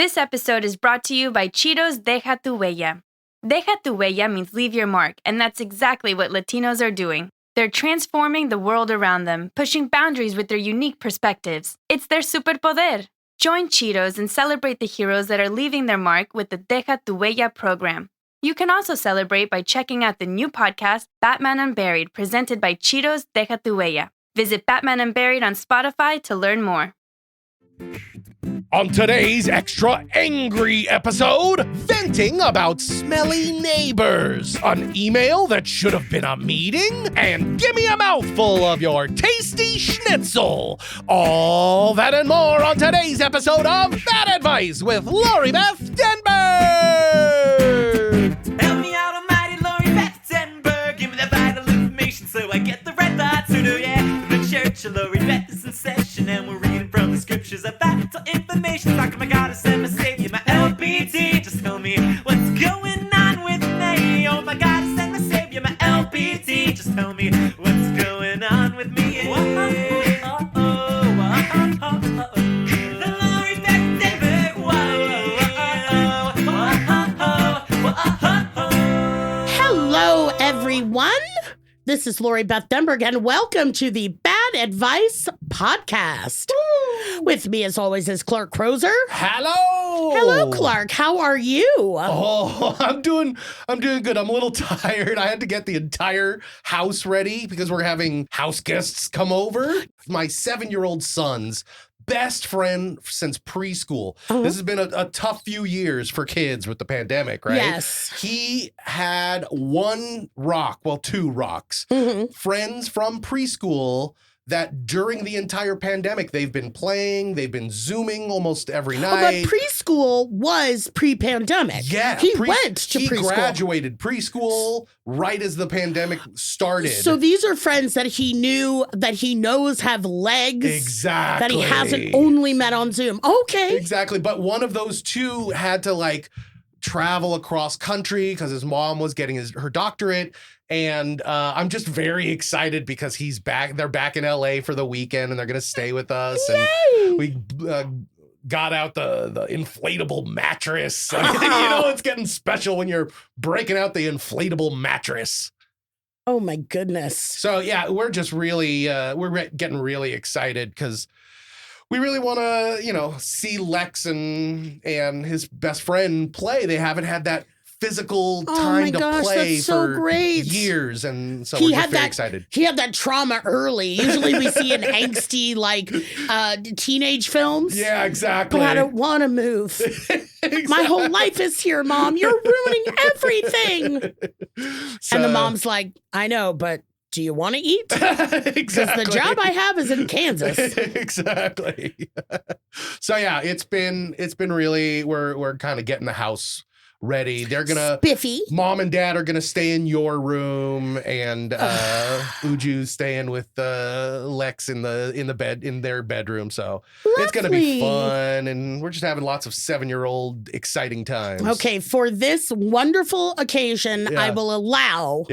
This episode is brought to you by Cheetos Deja Tu Huella. Deja Tu Huella means leave your mark, and that's exactly what Latinos are doing. They're transforming the world around them, pushing boundaries with their unique perspectives. It's their superpoder. Join Cheetos and celebrate the heroes that are leaving their mark with the Deja Tu Huella program. You can also celebrate by checking out the new podcast, Batman Unburied, presented by Cheetos Deja Tu Huella. Visit Batman Unburied on Spotify to learn more. On today's extra angry episode, venting about smelly neighbors, an email that should have been a meeting, and give me a mouthful of your tasty Schnitzel. All that and more on today's episode of Bad Advice with Lori Beth Denberg. Help me out, almighty Lori Beth Denberg. Give me the vital information so I get the right thoughts. So do yeah, the church of Lori Beth is in session, and we're reading from the scriptures of vital information. Talking my God, and my Savior, my LBT. Just tell me what's going on with me. Oh my God, and my Savior, my LBT. Just tell me what's going on with me. Hello, everyone. This is Lori Beth Denberg, and welcome to the Bad Advice podcast. With me, as always, is Clark Crozer. Hello. Hello, Clark. How are you? Oh, I'm doing good. I'm a little tired. I had to get the entire house ready because we're having house guests come over. My 7-year-old son's best friend since preschool. Uh-huh. This has been a tough few years for kids with the pandemic, right? Yes. He had two rocks, friends from preschool that during the entire pandemic, they've been playing, they've been Zooming almost every night. But preschool was pre-pandemic. Yeah. He went to preschool. He graduated preschool right as the pandemic started. So these are friends that he knows have legs. Exactly. That he hasn't only met on Zoom. Okay. Exactly. But one of those two had to travel across country because his mom was getting her doctorate. And I'm just very excited because he's back. They're back in LA for the weekend and they're going to stay with us. Yay! And we got out the inflatable mattress. It's getting special when you're breaking out the inflatable mattress. Oh, my goodness. So, yeah, we're just really, we're getting really excited because we really want to, see Lex and his best friend play. They haven't had that physical time to play that's so for great. years, and so we're just very excited. He had that trauma early. Usually we see in angsty teenage films. Yeah, exactly. But I don't want to move. Exactly. My whole life is here, Mom. You're ruining everything. And the mom's like, I know, but do you want to eat? Exactly. Because the job I have is in Kansas. Exactly. So yeah, it's been really we're kind of getting the house ready. They're gonna Spiffy. Mom and Dad are gonna stay in your room, and Uju's staying with Lex in their bedroom. So It's gonna be fun, and we're just having lots of 7-year-old exciting times. Okay, for this wonderful occasion, I will allow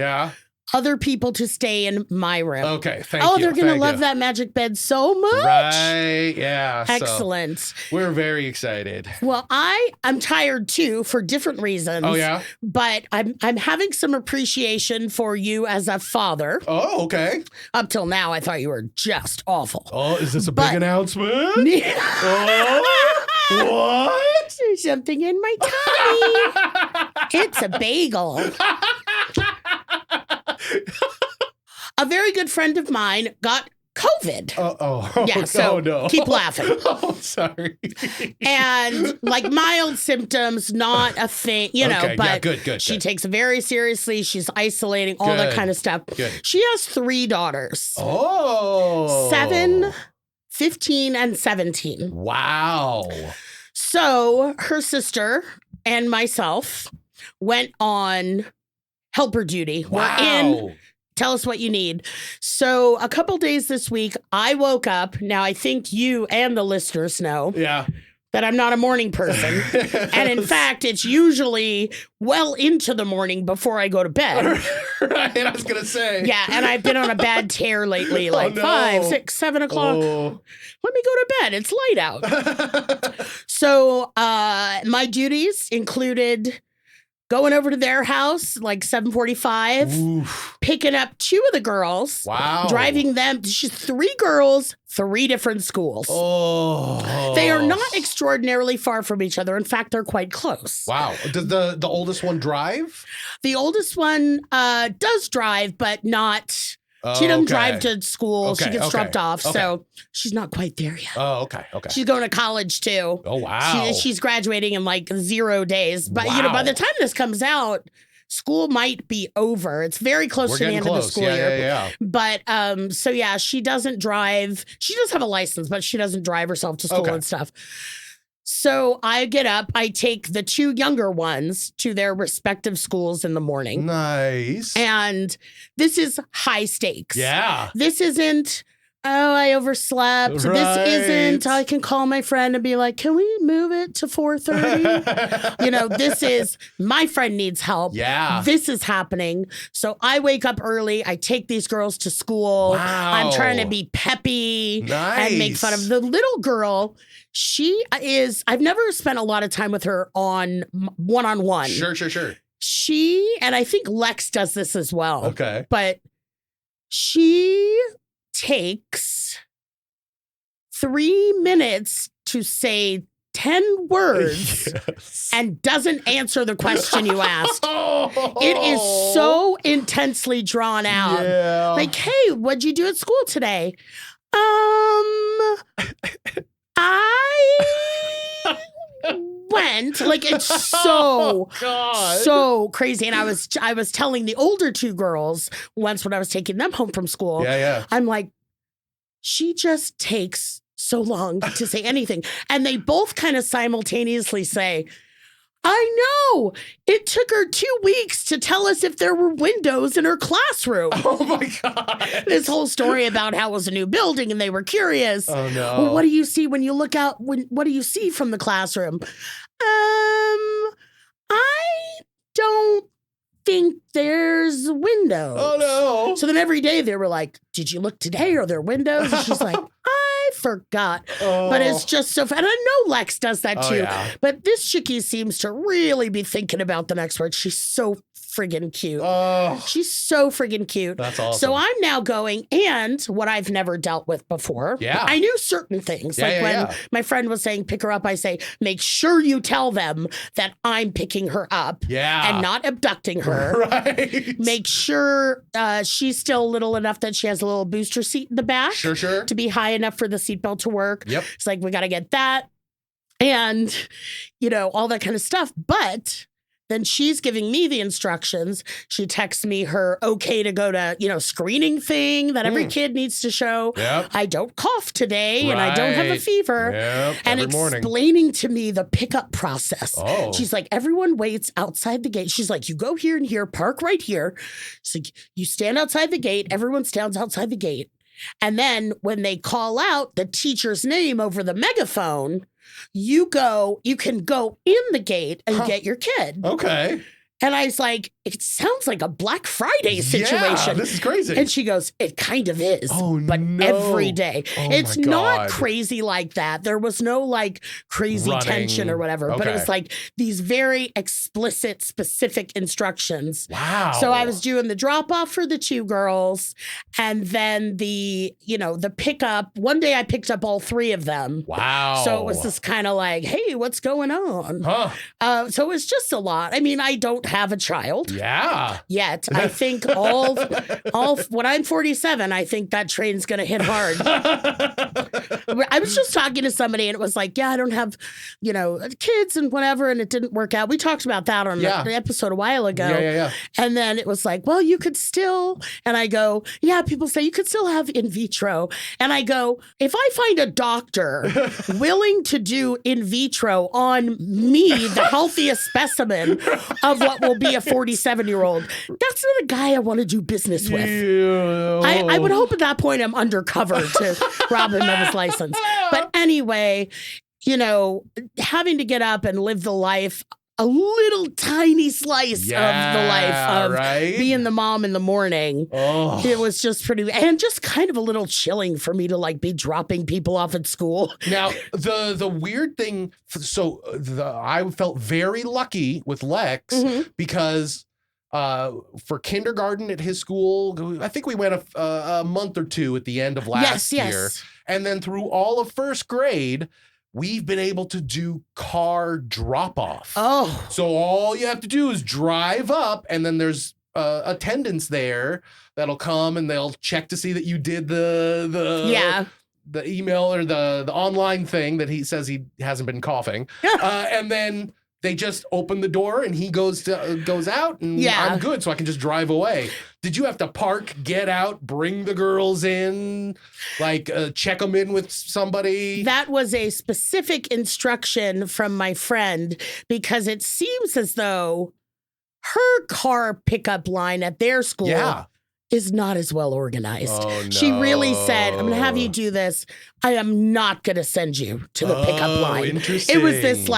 other people to stay in my room. Okay, thank you. Oh, they're going to love that magic bed so much. Right, yeah. Excellent. So we're very excited. Well, I'm tired too for different reasons. Oh, yeah? But I'm having some appreciation for you as a father. Oh, okay. Up till now, I thought you were just awful. Oh, is this a big announcement? What? There's something in my tummy. It's a bagel. A very good friend of mine got COVID. Yeah, so no. Keep laughing. Oh, sorry. And mild symptoms, not a thing, okay, but yeah, good. She takes it very seriously. She's isolating, all that kind of stuff. Good. She has 3 daughters. Oh. 7, 15, and 17. Wow. So her sister and myself went on helper duty. Wow. We're in. Tell us what you need. So a couple days this week, I woke up. Now, I think you and the listeners know that I'm not a morning person. And in fact, it's usually well into the morning before I go to bed. Right, I was going to say. Yeah, and I've been on a bad tear lately, like no. 5, 6, 7 o'clock. Oh. Let me go to bed. It's light out. So my duties included going over to their house like 7:45, picking up 2 of the girls, driving them. She's 3 girls, 3 different schools. Oh, they are not extraordinarily far from each other. In fact, they're quite close. Wow. Does the oldest one drive? The oldest one does drive, but not. She doesn't drive to school. She gets dropped off, so she's not quite there yet. Oh, okay. She's going to college too. Oh, wow. She's graduating in like 0 days. But by the time this comes out, school might be over. It's very close to the end of the school year. Yeah. But so yeah, she doesn't drive. She does have a license, but she doesn't drive herself to school and stuff. So I get up, I take the 2 younger ones to their respective schools in the morning. Nice. And this is high stakes. Yeah. This isn't, I overslept. Right. This isn't, I can call my friend and be like, can we move it to 4:30? This is, my friend needs help. Yeah. This is happening. So I wake up early. I take these girls to school. Wow. I'm trying to be peppy and make fun of the little girl. She is, I've never spent a lot of time with her on one-on-one. Sure. She, and I think Lex does this as well. Okay. But she takes 3 minutes to say 10 words and doesn't answer the question you asked. It is so intensely drawn out. Yeah. Like, hey, what'd you do at school today? I went, like, it's so crazy. And I was telling the older 2 girls once when I was taking them home from school. Yeah. I'm like, she just takes so long to say anything. And they both kind of simultaneously say, I know. It took her 2 weeks to tell us if there were windows in her classroom. Oh, my God. This whole story about how it was a new building and they were curious. Oh, no. Well, what do you see when you look out? What do you see from the classroom? I don't think there's windows. Oh, no. So then every day they were like, did you look today? Are there windows? And she's like, I forgot. But it's just so fun. And I know Lex does that too. Yeah. But this chickie seems to really be thinking about the next word. She's so friggin' cute. Oh, She's so friggin' cute. that's awesome. So I'm now going, and what I've never dealt with before. Yeah. I knew certain things. Yeah, like yeah, when yeah. my friend was saying, pick her up, I say, make sure you tell them that I'm picking her up and not abducting her. Right. Make sure she's still little enough that she has a little booster seat in the back. Sure. To be high enough for the seatbelt to work. Yep. It's like, we got to get that. And, all that kind of stuff. But then she's giving me the instructions. She texts me her okay to go to, screening thing that every kid needs to show. Yep. I don't cough today and I don't have a fever. Yep. And every morning. explaining to me the pickup process. Oh. She's like, everyone waits outside the gate. She's like, you go here and here, park right here. She's like, you stand outside the gate. Everyone stands outside the gate. And then when they call out the teacher's name over the megaphone, you can go in the gate and get your kid. Okay. And I was like, it sounds like a Black Friday situation. Yeah, this is crazy. And she goes, it kind of is. Oh, but no. every day. Oh, It's my not God. crazy like that. There was no like crazy Running. tension or whatever. But it Okay. was like these very explicit, specific instructions. Wow. So I was doing the drop off for the 2 girls. And then the pickup. One day I picked up all 3 of them. Wow. So it was this kind of like, hey, what's going on? Huh. So it was just a lot. I mean, I don't have a child Yeah. yet. I think all when I'm 47, I think that train's going to hit hard. I was just talking to somebody and it was like, yeah, I don't have, kids and whatever. And it didn't work out. We talked about that on the episode a while ago. Yeah. And then it was like, well, you could still, and I go, yeah, people say you could still have in vitro. And I go, if I find a doctor willing to do in vitro on me, the healthiest specimen of what will be a 47-year-old, that's not a guy I want to do business with. Yeah. I would hope at that point I'm undercover to rob him of his license. But anyway, having to get up and live the life, a little tiny slice of the life of being the mom in the morning. Oh. It was just and just kind of a little chilling for me to be dropping people off at school. Now, the weird thing, I felt very lucky with Lex because for kindergarten at his school, I think we went a month or two at the end of last year. And then through all of first grade, we've been able to do car drop-off. Oh. So all you have to do is drive up, and then there's attendants there that'll come, and they'll check to see that you did the email or the online thing that he says he hasn't been coughing. And then they just open the door, and he goes out, and I'm good, so I can just drive away. Did you have to park, get out, bring the girls in, check them in with somebody? That was a specific instruction from my friend, because it seems as though her car pickup line at their school is not as well organized. Oh, no. She really said, I'm going to have you do this. I am not going to send you to the pickup line. Interesting. It was this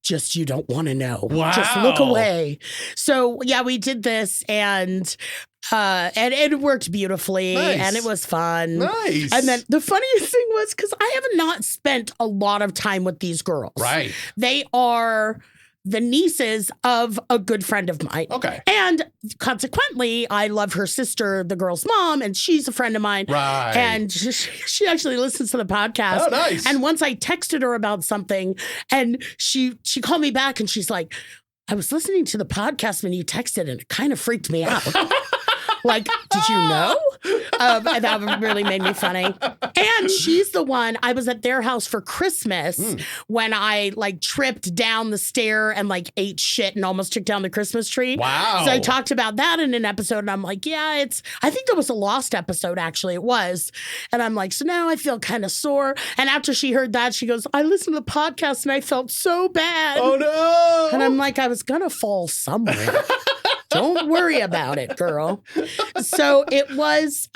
just you don't want to know. Wow. Just look away. So we did this, and it worked beautifully, and it was fun. Nice. And then the funniest thing was, because I have not spent a lot of time with these girls. Right. They are the nieces of a good friend of mine. Okay. And consequently, I love her sister, the girl's mom, and she's a friend of mine. Right. And she actually listens to the podcast. Oh, nice. And once I texted her about something, and she called me back, and she's like, I was listening to the podcast when you texted, and it kind of freaked me out. Did you know? That really made me funny. And she's the one, I was at their house for Christmas when I tripped down the stair and ate shit and almost took down the Christmas tree. Wow. So I talked about that in an episode, and I'm like, I think that was a lost episode, actually. It was. And I'm like, so now I feel kind of sore. And after she heard that, she goes, I listened to the podcast and I felt so bad. Oh, no. And I'm like, I was going to fall somewhere. Don't worry about it, girl. So it was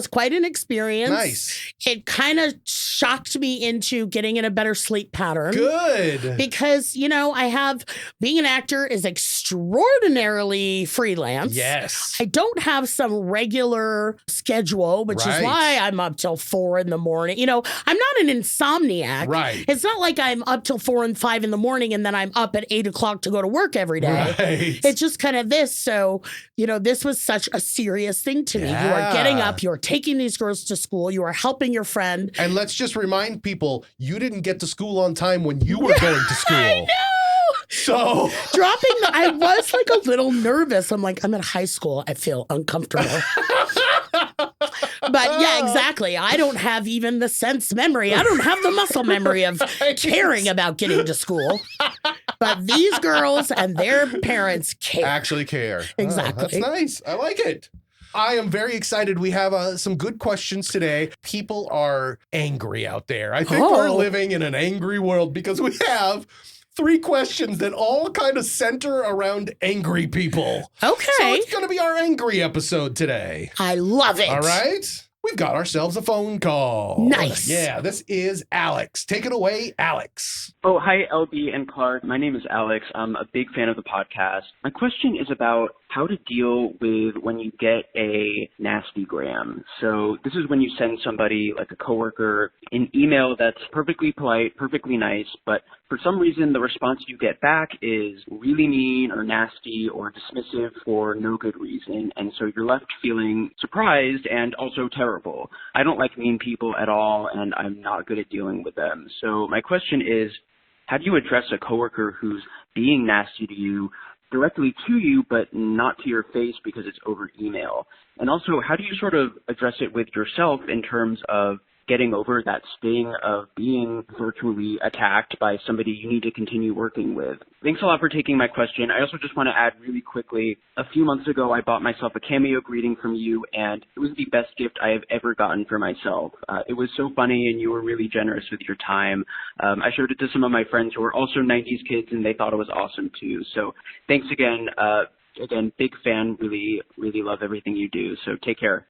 quite an experience. Nice. It kind of shocked me into getting in a better sleep pattern. Good. Because, being an actor is extraordinarily freelance. Yes. I don't have some regular schedule, which is why I'm up till 4 in the morning. I'm not an insomniac. Right. It's not like I'm up till 4 and 5 in the morning and then I'm up at 8 o'clock to go to work every day. Right. It's just kind of this. So, this was such a serious thing to me. You are getting up, you're taking these girls to school, you are helping your friend. And let's just remind people, you didn't get to school on time when you were going to school. I know. So I was a little nervous. I'm like, I'm at high school. I feel uncomfortable. But exactly. I don't have even the sense memory. I don't have the muscle memory of caring about getting to school. But these girls and their parents care. Actually care. Exactly. Oh, that's nice. I like it. I am very excited. We have some good questions today. People are angry out there. I think we're living in an angry world because we have 3 questions that all kind of center around angry people. Okay. So it's going to be our angry episode today. I love it. All right. We've got ourselves a phone call. Nice. Yeah, this is Alex. Take it away, Alex. Oh, hi, LB and Clark. My name is Alex. I'm a big fan of the podcast. My question is about how to deal with when you get a nasty gram. So this is when you send somebody, like a coworker, an email that's perfectly polite, perfectly nice, but for some reason the response you get back is really mean or nasty or dismissive for no good reason. And so you're left feeling surprised and also terrible. I don't like mean people at all, and I'm not good at dealing with them. So my question is, how do you address a coworker who's being nasty to you directly to you, but not to your face because it's over email? And also, how do you sort of address it with yourself in terms of getting over that sting of being virtually attacked by somebody you need to continue working with? Thanks a lot for taking my question. I also just want to add really quickly, a few months ago, I bought myself a cameo greeting from you, and it was the best gift I have ever gotten for myself. It was so funny, and you were really generous with your time. I showed it to some of my friends who are also 90s kids, and they thought it was awesome too. So thanks again. Again, big fan, really, really love everything you do. So take care.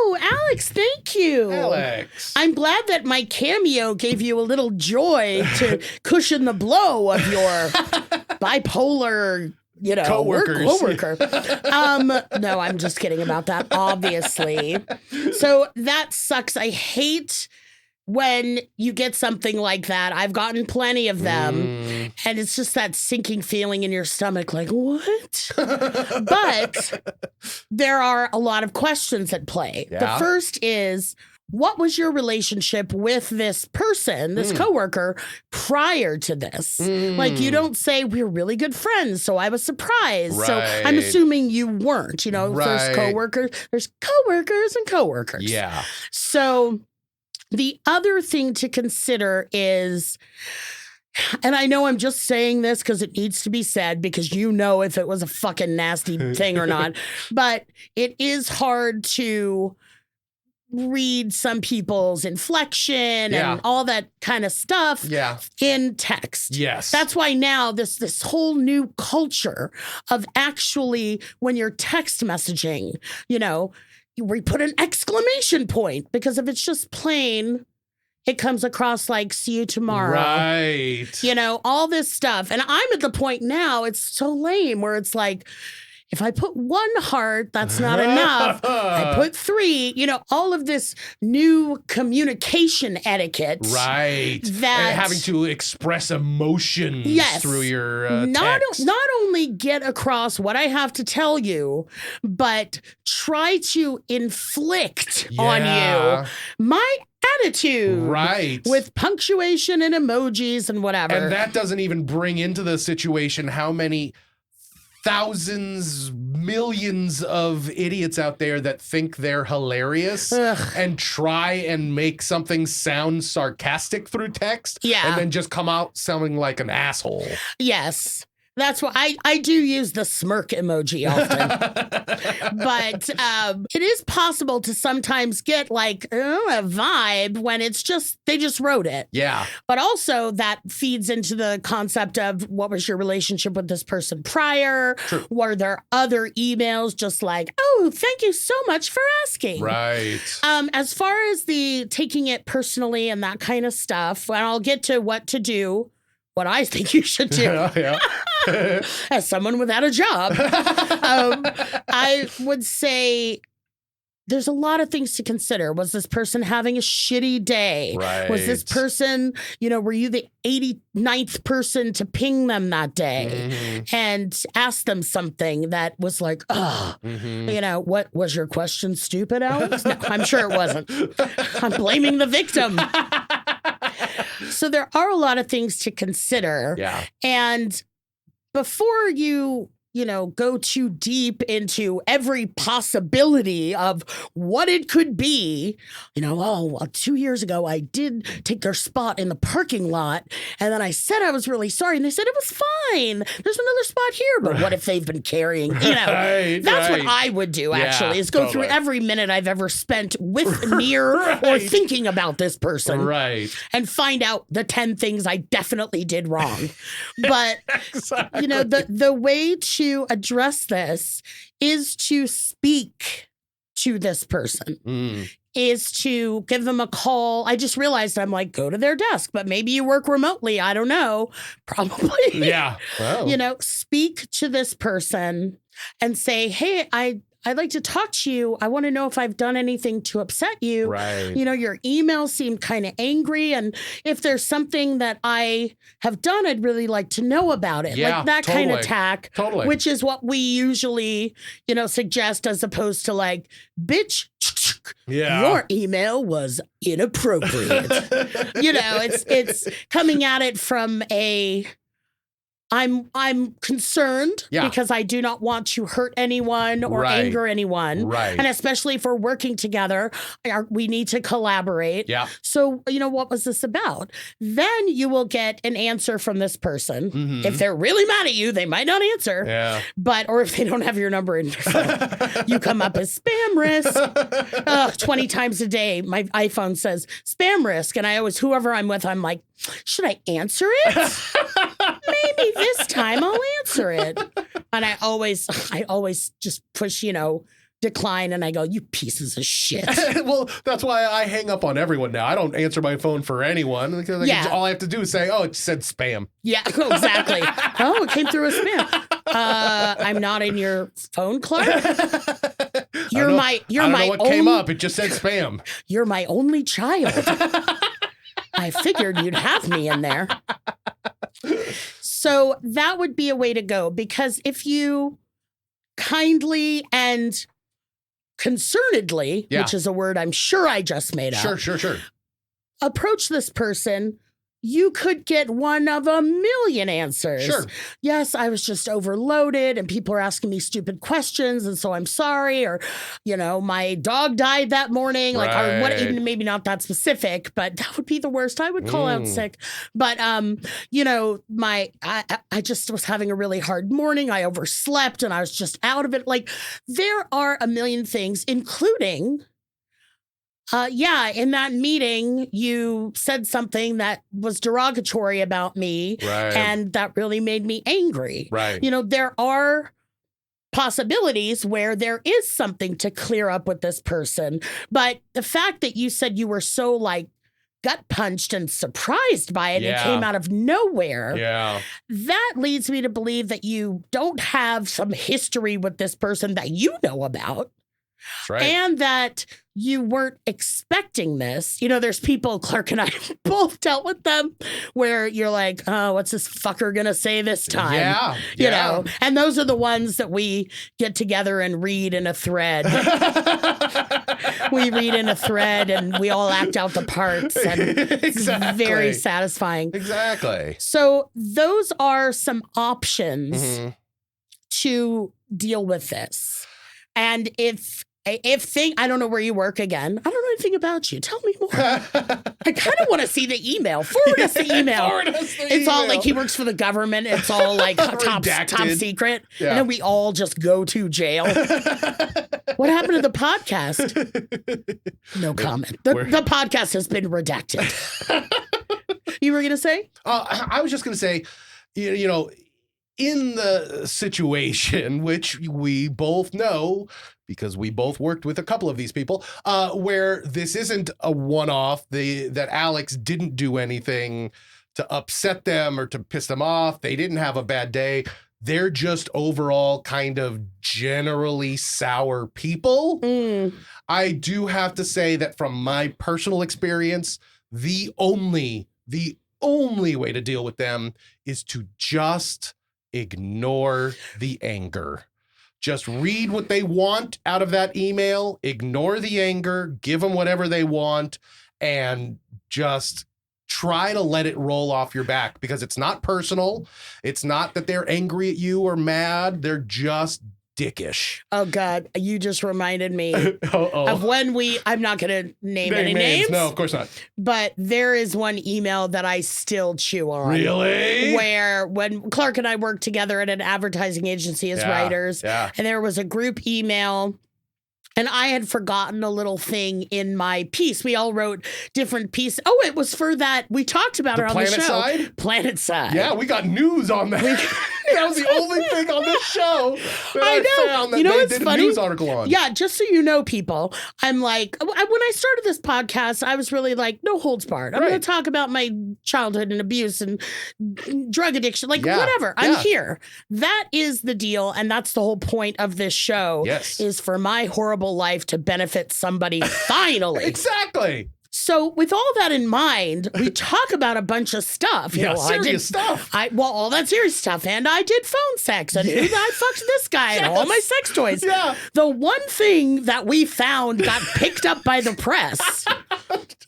Oh, Alex, thank you. Alex. I'm glad that my cameo gave you a little joy to cushion the blow of your bipolar, Coworkers. coworker. No, I'm just kidding about that, obviously. So that sucks. I hate when you get something like that. I've gotten plenty of them, and it's just that sinking feeling in your stomach, like, what? But there are a lot of questions at play. Yeah. The first is, what was your relationship with this person, this coworker, prior to this? Like, you don't say, we're really good friends, so I was surprised. So I'm Right. assuming you weren't. There's Right. coworkers and coworkers. Yeah. So the other thing to consider is, and I know I'm just saying this because it needs to be said, because if it was a fucking nasty thing or not, but it is hard to read some people's inflection and all that kind of stuff in text. Yes. That's why now this whole new culture of actually, when you're text messaging, we put an exclamation point, because if it's just plain, it comes across like, see you tomorrow. Right. All this stuff. And I'm at the point now, it's so lame, where it's like, if I put 1 heart, that's not enough. I put 3, all of this new communication etiquette. Right. That and having to express emotions through your text. Not only get across what I have to tell you, but try to inflict on you my attitude. Right. With punctuation and emojis and whatever. And that doesn't even bring into the situation how many thousands, millions of idiots out there that think they're hilarious and try and make something sound sarcastic through text. Yeah. And then just come out sounding like an asshole. Yes. That's why I do use the smirk emoji often. But it is possible to sometimes get like a vibe when it's just, they just wrote it. Yeah. But also that feeds into the concept of, what was your relationship with this person prior? True. Were there other emails just like, oh, thank you so much for asking? Right. As far as the taking it personally and that kind of stuff, and I'll get to what to do, what I think you should do. As someone without a job, I would say there's a lot of things to consider. Was this person having a shitty day? Right. Was this person, were you the 89th person to ping them that day and ask them something that was like, what was your question, stupid, Alex? No, I'm sure it wasn't. I'm blaming the victim. So there are a lot of things to consider. Yeah. And before you go too deep into every possibility of what it could be, 2 years ago, I did take their spot in the parking lot, and then I said I was really sorry, and they said it was fine. There's another spot here, but what if they've been carrying, that's what I would do, actually, is go through every minute I've ever spent with, near, or thinking about this person. Right. And find out the 10 things I definitely did wrong. But, the way to address this is to speak to this person, is to give them a call. I just realized I'm like, go to their desk, but maybe you work remotely. I don't know. Probably. Yeah. Wow. Speak to this person and say, hey, I'd like to talk to you. I want to know if I've done anything to upset you. Right. Your emails seem kind of angry. And if there's something that I have done, I'd really like to know about it. Yeah, like that kind of tack. Totally. Which is what we usually, suggest, as opposed to like, bitch, your email was inappropriate. It's coming at it from a, I'm concerned because I do not want to hurt anyone or anger anyone. Right. And especially if we're working together, we need to collaborate. Yeah. So, what was this about? Then you will get an answer from this person. Mm-hmm. If they're really mad at you, they might not answer. Yeah. Or if they don't have your number in their phone, you come up as spam risk. 20 times a day, my iPhone says spam risk. And whoever I'm with, I'm like, should I answer it? Maybe this time I'll answer it. And I always just push, decline, and I go, you pieces of shit. Well, that's why I hang up on everyone now. I don't answer my phone for anyone because all I have to do is say, oh, it said spam. Yeah, exactly. Oh, it came through as spam. I'm not in your phone, Clark. You're my what came up. It just said spam. You're my only child. I figured you'd have me in there. So that would be a way to go, because if you kindly and concernedly, which is a word I'm sure I just made up. Sure. Approach this person, you could get one of a million answers. Sure. Yes, I was just overloaded and people are asking me stupid questions, and so I'm sorry. Or, my dog died that morning. Like, or what? Even maybe not that specific, but that would be the worst. I would call out sick. But I just was having a really hard morning. I overslept and I was just out of it. Like, there are a million things, including. In that meeting, you said something that was derogatory about me, and that really made me angry. Right. There are possibilities where there is something to clear up with this person, but the fact that you said you were so gut punched and surprised by it, and came out of nowhere, that leads me to believe that you don't have some history with this person that you know about. That's right. And that you weren't expecting this. There's people, Clark and I both dealt with them, where you're like, oh, what's this fucker going to say this time? Yeah. And those are the ones that we get together and read in a thread. We read in a thread and we all act out the parts. And it's very satisfying. Exactly. So those are some options to deal with this. And if I don't know where you work again. I don't know anything about you. Tell me more. I kind of want to see the email. Forward us the email. It's all like he works for the government. It's all like top secret. Yeah. And then we all just go to jail. What happened to the podcast? No comment. The podcast has been redacted. You were going to say? I was just going to say, in the situation, which we both know, because we both worked with a couple of these people, where this isn't a one-off, that Alex didn't do anything to upset them or to piss them off. They didn't have a bad day. They're just overall kind of generally sour people. I do have to say that from my personal experience, the only way to deal with them is to just ignore the anger. Just read what they want out of that email, ignore the anger, give them whatever they want, and just try to let it roll off your back, because it's not personal. It's not that they're angry at you or mad. They're just dickish. Oh, God. You just reminded me of when I'm not going to name any names. No, of course not. But there is one email that I still chew on. Really? Where when Clark and I worked together at an advertising agency as writers, and there was a group email, and I had forgotten a little thing in my piece. We all wrote different pieces. Oh, it was for that. We talked about it on the show. Planet Side? Yeah, we got news on that. That was the only thing on this show that I found that they did a news article on. Yeah, just so you know, people, I'm like, when I started this podcast, I was really like, no holds barred. I'm going to talk about my childhood and abuse and drug addiction, whatever. I'm here. That is the deal, and that's the whole point of this show. Yes. Is for my horrible life to benefit somebody finally. Exactly. So with all that in mind, we talk about a bunch of stuff. Serious stuff. All that serious stuff. And I did phone sex, and I fucked this guy and all my sex toys. Yeah. The one thing that we found got picked up by the press.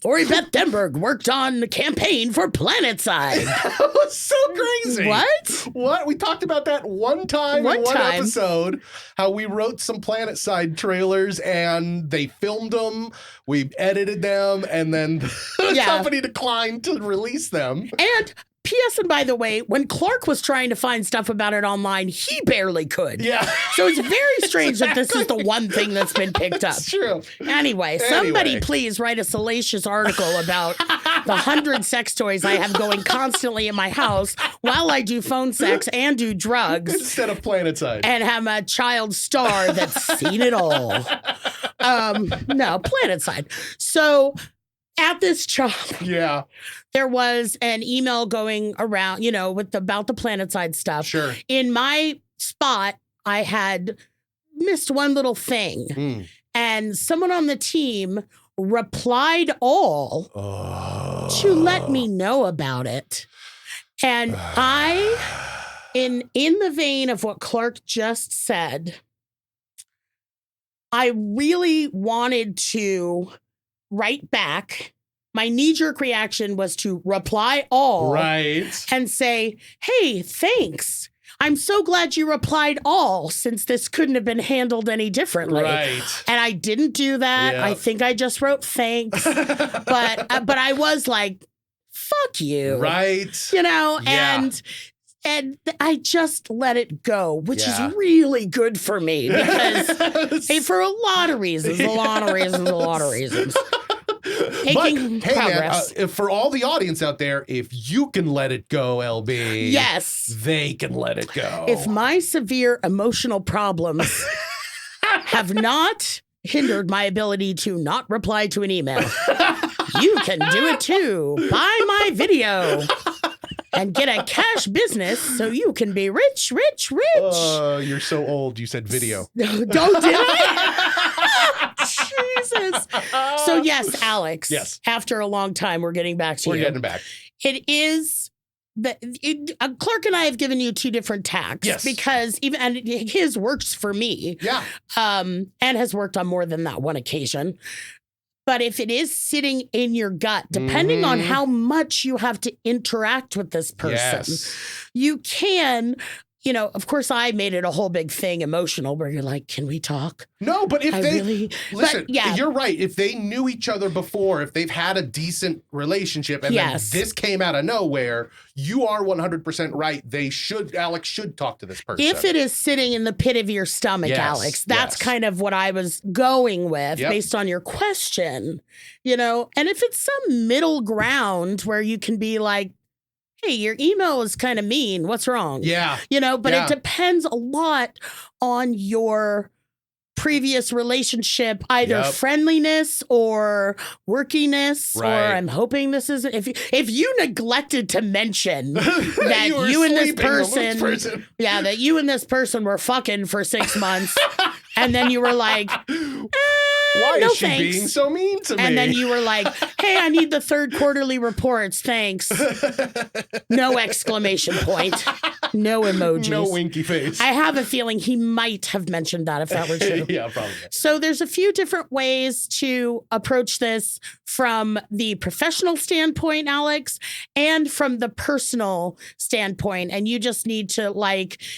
Beth Denberg worked on the campaign for Planet Side. That was so crazy. What? We talked about that one time in one episode, how we wrote some Planet Side trailers and they filmed them, we edited them, and then the company declined to release them. And P.S. And by the way, when Clark was trying to find stuff about it online, he barely could. Yeah. So it's very strange that this is the one thing that's been picked up. It's true. Anyway, somebody please write a salacious article about the 100 sex toys I have going constantly in my house while I do phone sex and do drugs. Instead of Planetside. And have a child star that's seen it all. No, Planetside. So at this job, Yeah. there was an email going around, about the Planetside stuff. Sure. In my spot, I had missed one little thing. And someone on the team replied all to let me know about it. And in the vein of what Clark just said, I really wanted to write back. My knee-jerk reaction was to reply all and say, hey, thanks. I'm so glad you replied all, since this couldn't have been handled any differently. Right. And I didn't do that. Yep. I think I just wrote thanks. but I was like, fuck you. Right. And I just let it go, which is really good for me because for a lot of reasons. Making progress. Man, for all the audience out there, if you can let it go, LB, yes, they can let it go. If my severe emotional problems have not hindered my ability to not reply to an email, you can do it too. Buy my video and get a cash business so you can be rich. You're so old. You said video. Don't did I? Jesus. So yes, Alex. Yes. After a long time, we're getting back to you. We're getting back. It is Clark and I have given you two different tacks. Yes. Because his works for me. Yeah. And has worked on more than that one occasion. But if it is sitting in your gut, depending on how much you have to interact with this person, you can, of course, I made it a whole big thing emotional where you're like, can we talk? No, but if listen, yeah. You're right. If they knew each other before, if they've had a decent relationship and then this came out of nowhere, you are 100% right. Alex should talk to this person. If it is sitting in the pit of your stomach, Alex, that's kind of what I was going with based on your question, and if it's some middle ground where you can be like, hey, your email is kind of mean. What's wrong? Yeah. But it depends a lot on your previous relationship, either friendliness or workiness, or I'm hoping this isn't. If you neglected to mention that you and this person, that you and this person were fucking for 6 months, and then you were like, why is she being so mean to me? And then you were like, hey, I need the third quarterly reports. Thanks. No exclamation point. No emojis. No winky face. I have a feeling he might have mentioned that if that were true. Yeah, probably. So there's a few different ways to approach this from the professional standpoint, Alex, and from the personal standpoint. And you just need to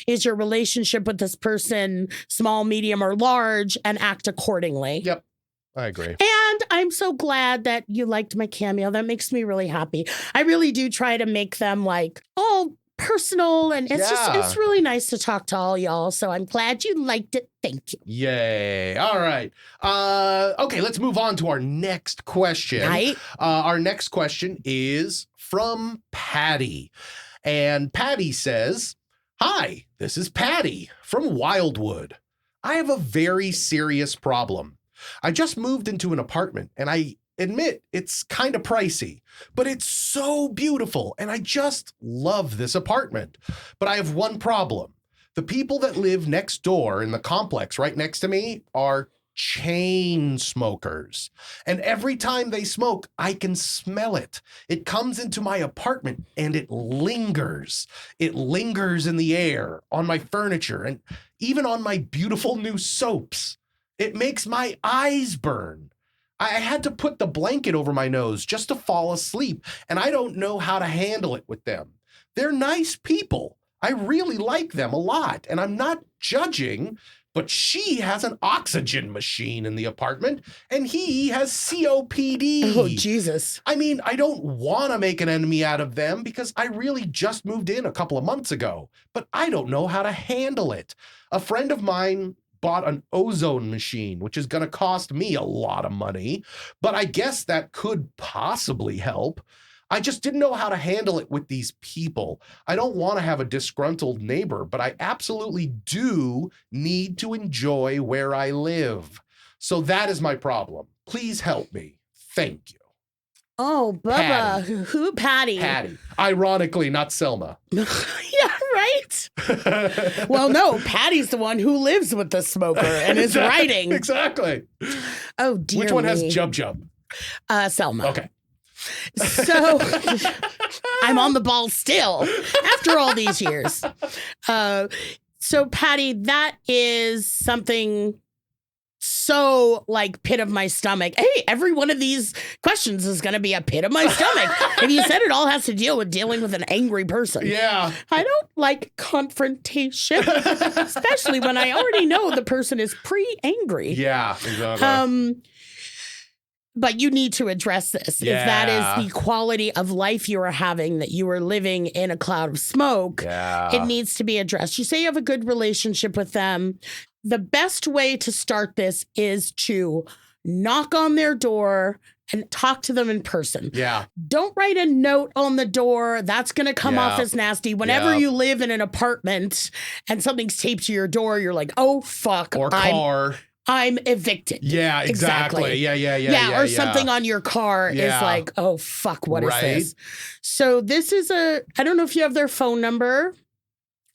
is your relationship with this person small, medium, or large, and act accordingly. Yep. I agree. And I'm so glad that you liked my cameo. That makes me really happy. I really do try to make them all personal, and it's really nice to talk to all y'all. So I'm glad you liked it. Thank you. Yay. All right. Okay, let's move on to our next question. Right. Our next question is from Patty. And Patty says, hi, this is Patty from Wildwood. I have a very serious problem. I just moved into an apartment, and I admit it's kind of pricey, but it's so beautiful, and I just love this apartment. But I have one problem. The people that live next door in the complex right next to me are chain smokers. And every time they smoke, I can smell it. It comes into my apartment and it lingers. It lingers in the air, on my furniture, and even on my beautiful new soaps. It makes my eyes burn. I had to put the blanket over my nose just to fall asleep, and I don't know how to handle it with them. They're nice people. I really like them a lot, and I'm not judging, But she has an oxygen machine in the apartment, and he has COPD. Oh, Jesus. I mean, I don't want to make an enemy out of them because I really just moved in a couple of months ago, but I don't know how to handle it. A friend of mine bought an ozone machine, which is going to cost me a lot of money, but I guess that could possibly help. I just didn't know how to handle it with these people. I don't want to have a disgruntled neighbor, but I absolutely do need to enjoy where I live. So that is my problem. Please help me. Thank you. Oh, Bubba. Patty. Who, Patty? Patty. Ironically, not Selma. Yeah, right? Well, no, Patty's the one who lives with the smoker and is writing. Exactly. Oh, dear Which one has me. Jub Jub? Selma. Okay. So I'm on the ball still after all these years. So Patty, that is something so like pit of my stomach. Hey, every one of these questions is going to be a pit of my stomach. If you said it all has to deal with dealing with an angry person. Yeah. I don't like confrontation, especially when I already know the person is pre-angry. Yeah, exactly. But you need to address this. Yeah. If that is the quality of life you are having, that you are living in a cloud of smoke, it needs to be addressed. You say you have a good relationship with them. The best way to start this is to knock on their door and talk to them in person. Yeah. Don't write a note on the door. That's going to come off as nasty. Whenever you live in an apartment and something's taped to your door, you're like, oh, fuck. Or car. I'm evicted. Yeah, exactly. Yeah. Or something on your car is like, oh, fuck, what is this? So this is I don't know if you have their phone number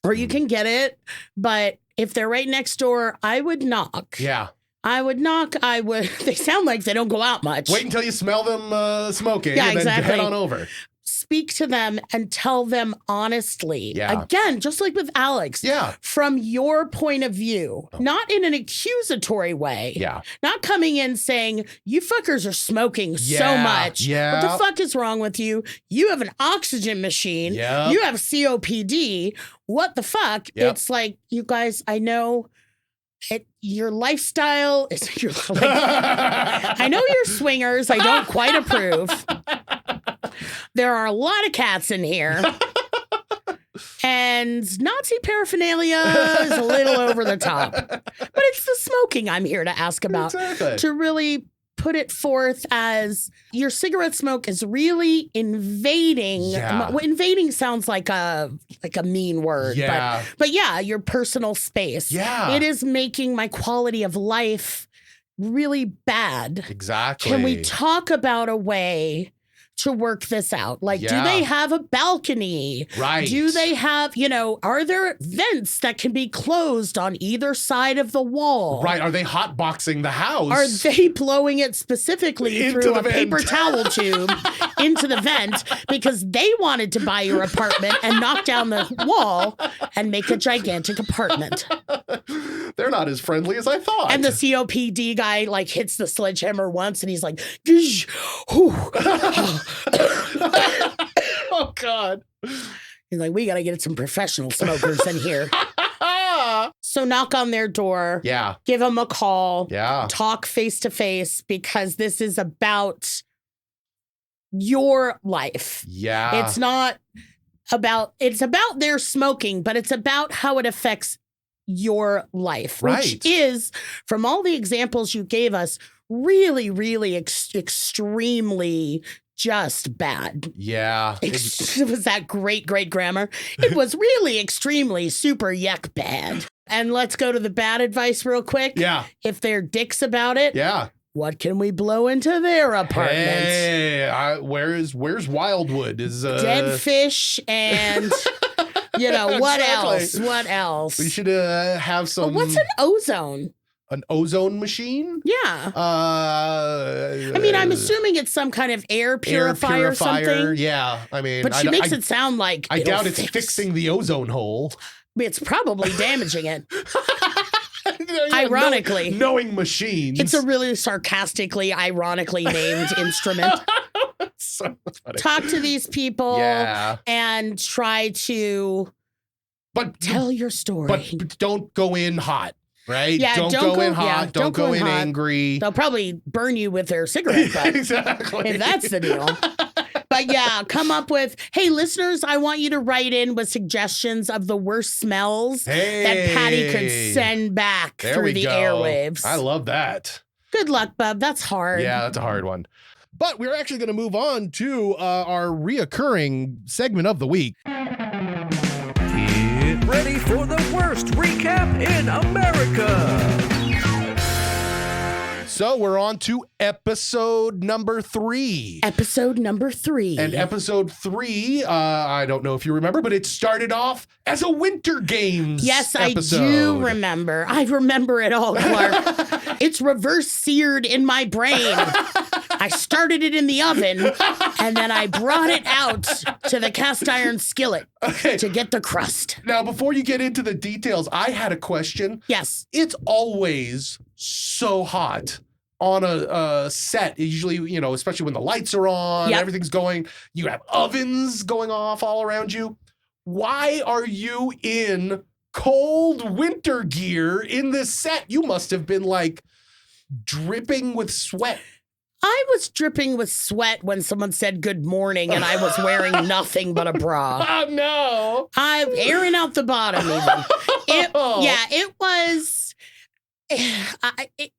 or you can get it, but if they're right next door, I would knock. Yeah. I would knock. They sound like they don't go out much. Wait until you smell them smoking Yeah, and then exactly. head on over. Speak to them and tell them honestly. Yeah. Again, just like with Alex. Yeah. From your point of view, not in an accusatory way. Yeah. Not coming in saying, you fuckers are smoking so much. Yeah. What the fuck is wrong with you? You have an oxygen machine. Yep. You have COPD. What the fuck? Yep. It's like, you guys, I know your lifestyle is I know you're swingers. I don't quite approve. There are a lot of cats in here. And Nazi paraphernalia is a little over the top. But it's the smoking I'm here to ask about. Exactly. To really put it forth as your cigarette smoke is really invading. Yeah. Well, invading sounds like a mean word. Yeah. But yeah, your personal space. Yeah. It is making my quality of life really bad. Exactly. Can we talk about a way to work this out? Like, do they have a balcony? Right. Do they have, are there vents that can be closed on either side of the wall? Right. Are they hotboxing the house? Are they blowing it specifically Into through the a vent. paper towel tube into the vent because they wanted to buy your apartment and knock down the wall and make a gigantic apartment? They're not as friendly as I thought. And the COPD guy like hits the sledgehammer once and he's like, "Gish, whew." Oh, God. He's like, we got to get some professional smokers in here. So knock on their door. Yeah. Give them a call. Yeah. Talk face to face because this is about your life. Yeah. It's about their smoking, but it's about how it affects your life, which is, from all the examples you gave us, really, really extremely just bad. Yeah. Was that great grammar? It was really extremely super yuck bad. And let's go to the bad advice real quick. Yeah. If they're dicks about it, Yeah. what can we blow into their apartment? Hey, where's Wildwood? Is Dead fish and what else? What else? We should have some. What's an ozone? An ozone machine? Yeah. I mean, I'm assuming it's some kind of air purifier or something. Yeah. I mean, But she makes it sound like I doubt it's fixing the ozone hole. It's probably damaging it. Ironically. Knowing machines. It's a really sarcastically, ironically named instrument. So funny. Talk to these people and try to tell your story. But don't go in hot. right? Yeah, don't go in hot. yeah, don't go in hot. angry. They'll probably burn you with their cigarette butt. Exactly. If that's the deal. But yeah, come up with, hey, listeners, I want you to write in with suggestions of the worst smells that Patty could send back through the airwaves. I love that. Good luck, bub. That's hard. Yeah, that's a hard one. But we're actually going to move on to our reoccurring segment of the week. Get ready for the worst recap in America. So we're on to episode number 3. Episode number 3. And episode 3, I don't know if you remember, but it started off as a Winter Games episode. I do remember. I remember it all, Clark. It's reverse seared in my brain. I started it in the oven, and then I brought it out to the cast iron skillet to get the crust. Now, before you get into the details, I had a question. Yes. It's always so hot on a set, usually, you know, especially when the lights are on, everything's going, you have ovens going off all around you. Why are you in cold winter gear in this set? You must have been like dripping with sweat. I was dripping with sweat when someone said good morning and I was wearing nothing but a bra. Oh, no. I'm airing out the bottom even.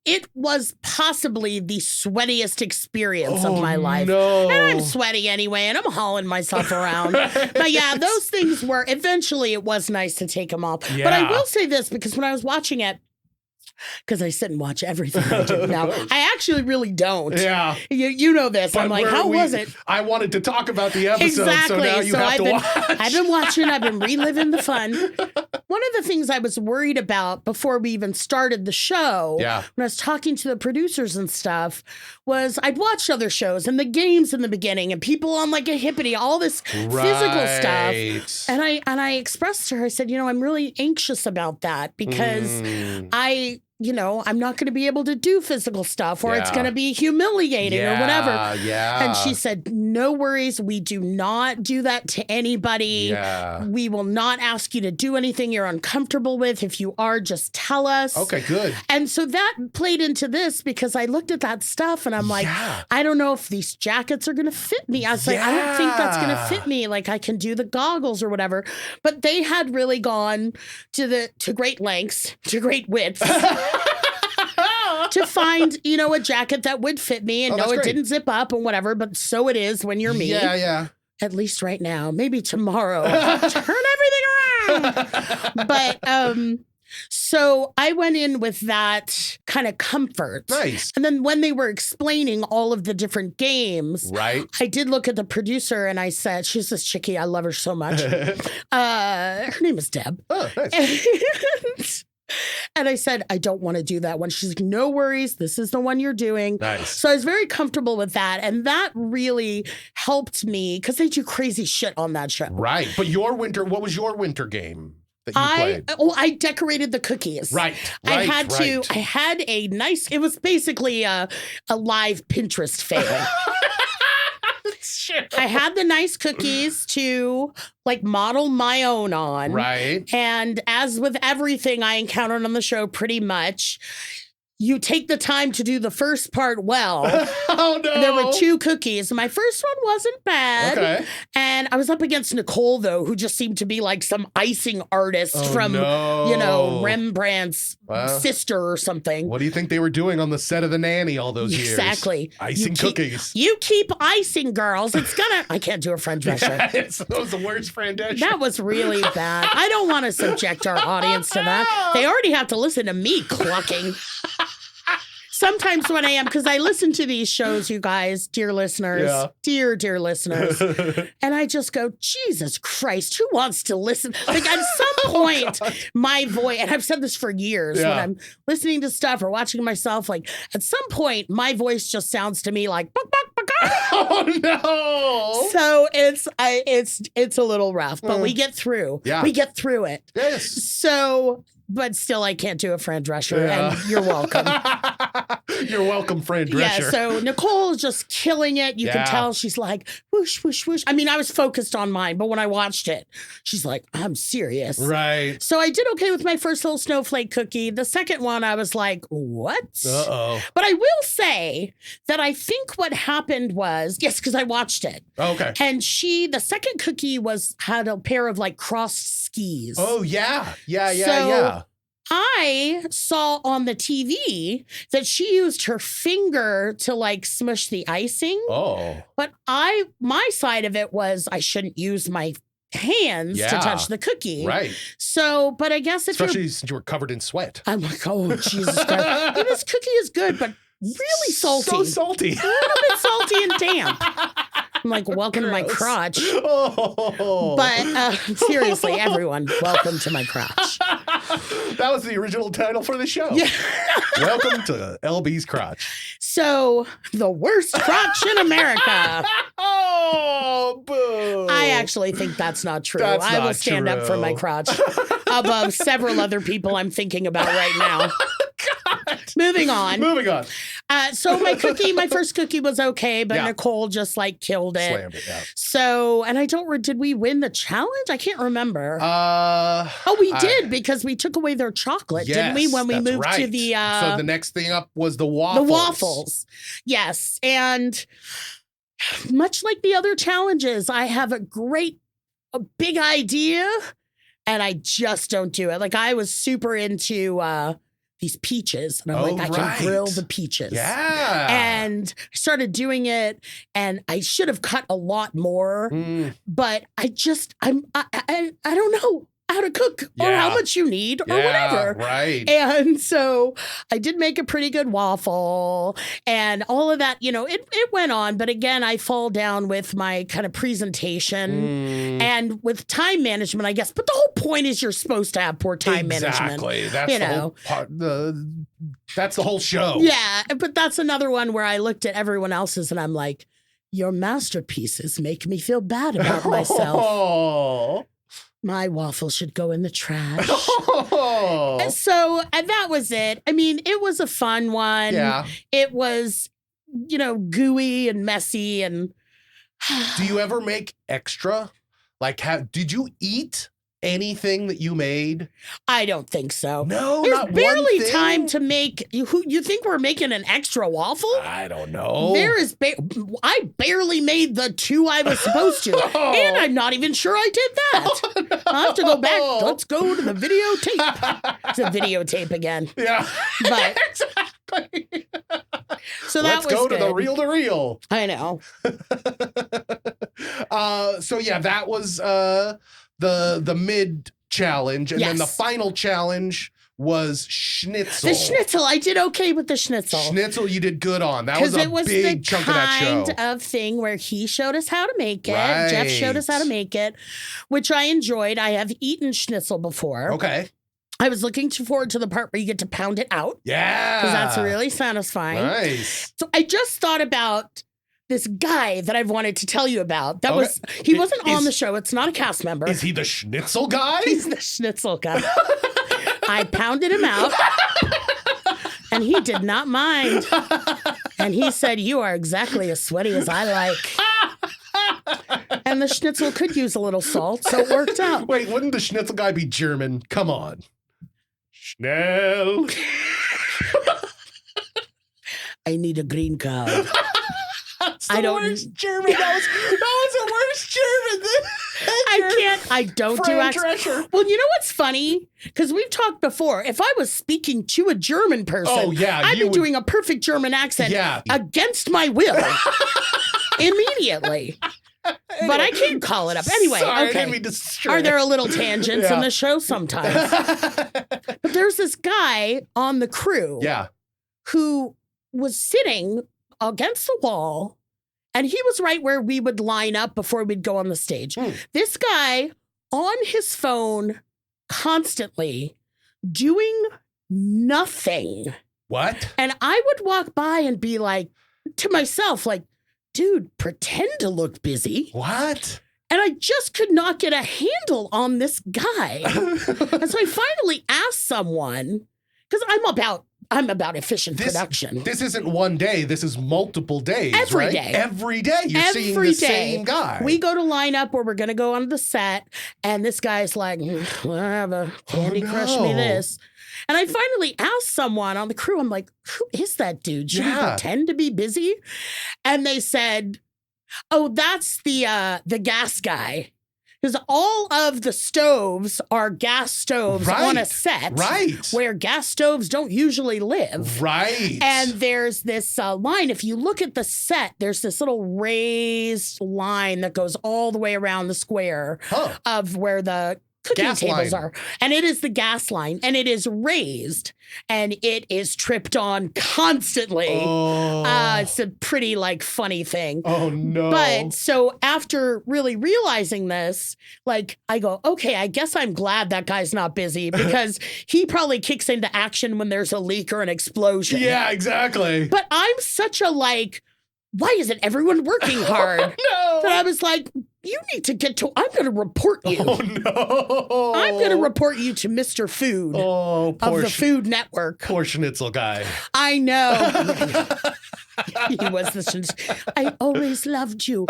It was possibly the sweatiest experience of my life. No. And I'm sweaty anyway, and I'm hauling myself around. But yeah, those things were, eventually it was nice to take them off. Yeah. But I will say this, because when I was watching it, because I sit and watch everything I do now. I actually really don't. Yeah. You know this. But I'm like, how was it? I wanted to talk about the episode, Exactly. so now you have to watch. I've been watching. I've been reliving the fun. One of the things I was worried about before we even started the show, when I was talking to the producers and stuff, was I'd watched other shows and the games in the beginning and people on like a hippity, all this physical stuff. And I expressed to her, I said, I'm really anxious about that because I'm not going to be able to do physical stuff or it's going to be humiliating or whatever. Yeah. And she said, no worries. We do not do that to anybody. Yeah. We will not ask you to do anything you're uncomfortable with. If you are, just tell us. Okay, good. And so that played into this because I looked at that stuff and I'm like, I don't know if these jackets are going to fit me. I was like, I don't think that's going to fit me. Like I can do the goggles or whatever. But they had really gone to great lengths, to great widths. To find, a jacket that would fit me and it didn't zip up and whatever, but so it is when you're me. Yeah. At least right now. Maybe tomorrow. Turn everything around. But so I went in with that kind of comfort. Nice. And then when they were explaining all of the different games, right? I did look at the producer and I said, she's this chickie. I love her so much. Her name is Deb. Oh, nice. And I said, I don't want to do that one. She's like, no worries. This is the one you're doing. Nice. So I was very comfortable with that. And that really helped me because they do crazy shit on that show. Right. But what was your winter game that you played? I decorated the cookies. Right. I had a nice, it was basically a live Pinterest fail. I had the nice cookies to model my own on. Right. And as with everything I encountered on the show, pretty much, you take the time to do the first part well. Oh, no. There were 2 cookies. My first one wasn't bad. Okay. And I was up against Nicole, though, who just seemed to be like some icing artist from, Rembrandt's sister or something. What do you think they were doing on the set of The Nanny all those years? Exactly. Icing cookies. You keep icing, girls. It's gonna... I can't do a Fran Drescher. That was the worst Fran Drescher. That was really bad. I don't want to subject our audience to that. They already have to listen to me clucking. Sometimes when I am, because I listen to these shows, you guys, dear listeners, dear listeners, and I just go, Jesus Christ, who wants to listen? Like at some point, my voice, and I've said this for years, when I'm listening to stuff or watching myself, like at some point, my voice just sounds to me like, buck, buck, buck, buck. Oh no! So it's a little rough, but we get through. Yeah. We get through it. Yes. So... But still, I can't do a Fran Drescher, and you're welcome. You're welcome, Fran Drescher. Yeah, so Nicole is just killing it. You can tell she's like, whoosh, whoosh, whoosh. I mean, I was focused on mine, but when I watched it, she's like, I'm serious. Right. So I did okay with my first little snowflake cookie. The second one, I was like, what? Uh-oh. But I will say that I think what happened was, yes, because I watched it. Okay. And the second cookie had a pair of like crossed skis. Oh, yeah. Yeah. So I saw on the TV that she used her finger to like smush the icing. Oh. But my side of it was I shouldn't use my hands to touch the cookie. Right. So, but I guess especially since you were covered in sweat. I'm like, oh, Jesus Christ. And this cookie is good, but really salty. So salty. A little bit salty and damp. I'm like, welcome to my crotch. Oh. But seriously, everyone, welcome to my crotch. That was the original title for the show. Yeah. Welcome to LB's crotch. So, the worst crotch in America. Oh, boo. I actually think that's not true. That's I will not stand up for my true. crotch above several other people I'm thinking about right now. Moving on. So my first cookie was okay, but Nicole just like killed it. Slammed it, yeah. So, and did we win the challenge? I can't remember. We did because we took away their chocolate, didn't we? When we moved to the so the next thing up was the waffles. The waffles. Yes. And much like the other challenges, I have a big idea and I just don't do it. Like I was super into these peaches. And I'm like, I can grill the peaches. Yeah. And I started doing it and I should have cut a lot more, but I don't know how to cook or how much you need or whatever. Right. And so I did make a pretty good waffle and all of that, it went on. But again, I fall down with my kind of presentation and with time management, I guess. But the whole point is you're supposed to have poor time management. Exactly. That's the whole part. That's the whole show. Yeah. But that's another one where I looked at everyone else's and I'm like, your masterpieces make me feel bad about myself. Oh. My waffle should go in the trash. And so that was it. I mean, it was a fun one. Yeah. It was, gooey and messy. And do you ever make extra? Like, did you eat anything that you made? I don't think so. No, there's not barely one thing? time to make. You think we're making an extra waffle? I don't know. There is. I barely made the two I was supposed to, and I'm not even sure I did that. I'll have to go back. Let's go to the videotape. It's a videotape again. Yeah, but exactly. So that Let's was go good. to the reel to reel. I know. So yeah, that was the mid challenge, and then the final challenge was Schnitzel. The Schnitzel, I did okay with the Schnitzel. Schnitzel, you did good on. That was a big chunk of that show. It was the kind of thing where he showed us how to make it. Right. Jeff showed us how to make it, which I enjoyed. I have eaten Schnitzel before. Okay. I was looking forward to the part where you get to pound it out. Yeah. Because that's really satisfying. Nice. So I just thought about this guy that I've wanted to tell you about. He wasn't on the show. It's not a cast member. Is he the Schnitzel guy? He's the Schnitzel guy. I pounded him out and he did not mind. And he said, you are exactly as sweaty as I like. And the Schnitzel could use a little salt, so it worked out. Wait, wouldn't the Schnitzel guy be German? Come on. Schnell. I need a green card. I don't. Worst German. That was the worst German. I don't do accents. Well, you know what's funny? Because we've talked before. If I was speaking to a German person, I'd be doing a perfect German accent against my will immediately. But I can't call it up. Anyway, okay. Are there a little tangents in the show sometimes? But there's this guy on the crew who was sitting against the wall, and he was right where we would line up before we'd go on the stage. This guy on his phone constantly doing nothing. What? And I would walk by and be like, to myself, like, dude, pretend to look busy. What? And I just could not get a handle on this guy. And so I finally asked someone, because I'm about I'm about efficient production. This isn't one day. This is multiple days, Every right? day. Every day you're seeing the same guy. We go to line up where we're going to go on the set, and this guy's like, whatever, Candy Crush me this. And I finally asked someone on the crew, I'm like, who is that dude? Should he pretend to be busy? And they said, oh, that's the gas guy. Because all of the stoves are gas stoves on a set where gas stoves don't usually live. Right. And there's this line. If you look at the set, there's this little raised line that goes all the way around the square of where the cooking tables are. And it is the gas line, and it is raised, and it is tripped on constantly. It's a pretty funny thing. Oh no. But so after really realizing this, I go, okay, I guess I'm glad that guy's not busy, because he probably kicks into action when there's a leak or an explosion. Yeah, exactly. But I'm such a why isn't everyone working hard? No. That I was like, you need to I'm going to report you. Oh, no. I'm going to report you to Mr. Food of the Food Network. Poor Schnitzel guy. I know. He was the Schnitzel. I always loved you.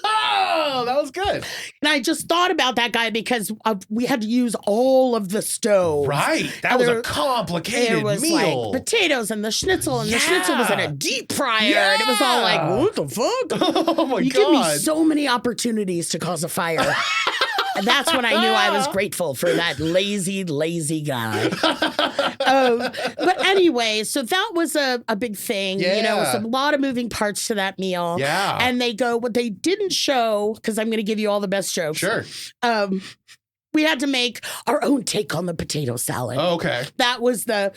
Oh, that was good. And I just thought about that guy because we had to use all of the stove. Right. That was a complicated meal. It was potatoes and the Schnitzel, and the Schnitzel was in a deep fryer. And it was all what the fuck? Oh, my God. You give me so many opportunities to cause a fire. And that's when I knew I was grateful for that lazy, lazy guy. But anyway, so that was a big thing. Yeah. You know, with a lot of moving parts to that meal. Yeah. And they go, what they didn't show, because I'm going to give you all the best jokes. Sure. We had to make our own take on the potato salad. Oh, okay. That was the